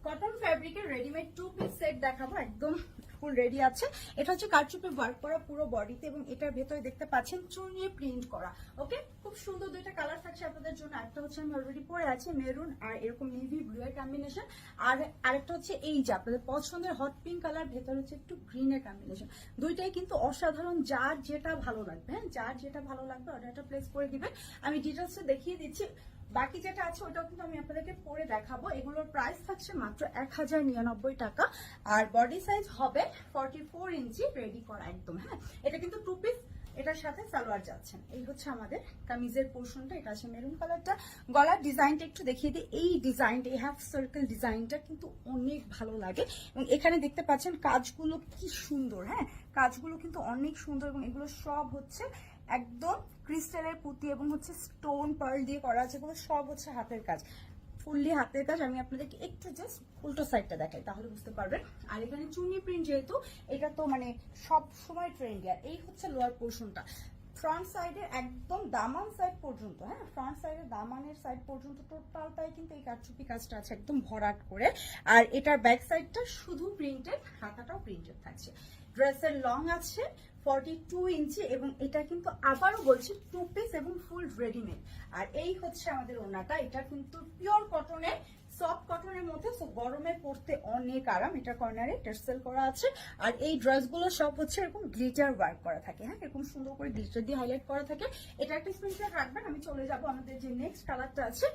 Cotton ফ্যাব্রিকের readymade 2 piece set দেখাবো, একদম ফুল রেডি আছে। এটা হচ্ছে কারচুপি ওয়ার্ক করা পুরো বডিতে এবং এটার ভেতরে দেখতে পাচ্ছেন চুনরিয়ে প্রিন্ট করা। ওকে, খুব সুন্দর দুইটা কালার থাকছে আপনাদের জন্য। একটা হচ্ছে আমি অলরেডি পরে আছি মেরুন আর এরকম নেভি ব্লু এর কম্বিনেশন, আর আরেকটা হচ্ছে এই যে আপনাদের পছন্দের হট পিঙ্ক কালার, ভেতরে হচ্ছে একটু গ্রিন এর কম্বিনেশন। দুইটাই কিন্তু অসাধারণ, যার যেটা ভালো লাগবে, হ্যাঁ যার যেটা ভালো লাগবে অর্ডারটা প্লেস করে দিবেন। আমি ডিটেলসে দেখিয়ে দিচ্ছি, বাকি যেটা আছে ওটাও কিন্তু আমি আপনাদেরকে পরে দেখাবো। এগুলোর প্রাইস থাকছে মাত্র 1099 টাকা, আর বডি সাইজ হবে 44 ইঞ্চি রেডি করা একদম। হ্যাঁ, এটা কিন্তু 2 পিস, এটার সাথে সালোয়ার যাচ্ছেন। এই হচ্ছে আমাদের কামিজের পোর্শনটা, এটা আছে মেরুন কালারটা। গলার ডিজাইনটা একটু দেখিয়ে দিই, এই ডিজাইনটা, এই হাফ সার্কেল ডিজাইনটা কিন্তু অনেক ভালো লাগে এবং এখানে দেখতে পাচ্ছেন কাজগুলো কি সুন্দর। হ্যাঁ, কাজগুলো কিন্তু অনেক সুন্দর এবং এগুলো সব হচ্ছে একদম ক্রিস্টালের পুঁতি এবং হচ্ছে স্টোন পার্ল দিয়ে করা আছে, এগুলো সব হচ্ছে হাতের কাজ, ফুললি হাতের কাজ। আমি আপনাদেরকে একটু জাস্ট উল্টো সাইডটা দেখাই তাহলে বুঝতে পারবেন। আর এখানে চুনি প্রিন্ট, যেহেতু এটা তো মানে সব সময় ট্রেন্ডি। আর এই হচ্ছে লোয়ার পোর্শনটা, ফ্রন্ট সাইডে একদম দামান সাইড পর্যন্ত, হ্যাঁ ফ্রন্ট সাইডে দামানের সাইড পর্যন্ত টোটালটাই কিন্তু এই কারচুপি কাজটা আছে একদম ভরাট করে। আর এটার ব্যাক সাইডটা শুধু প্রিন্টেড, হাতাটাও প্রিন্টেড থাকছে। ড্রেসের লং আছে 42 ইঞ্চি এবং এটা কিন্তু আবারও বলছি 2 পিস এবং ফুল রেডিমেড। আর এই হচ্ছে আমাদের ওড়নাটা, এটা কিন্তু পিওর কটনের, সফট কটনের মধ্যে, সো গরমে পরতে অনেক আরাম। এটা কর্নারে টার্সেল করা আছে আর এই ড্রেসগুলো সব হচ্ছে এরকম গ্লিটার ওয়ার্ক করা থাকে। হ্যাঁ, এরকম সুন্দর করে গ্লিটার দিয়ে হাইলাইট করা থাকে। এটা একটা স্ক্রিনশট রাখবেন। আমি চলে যাব আমাদের যে নেক্সট কালারটা আছে,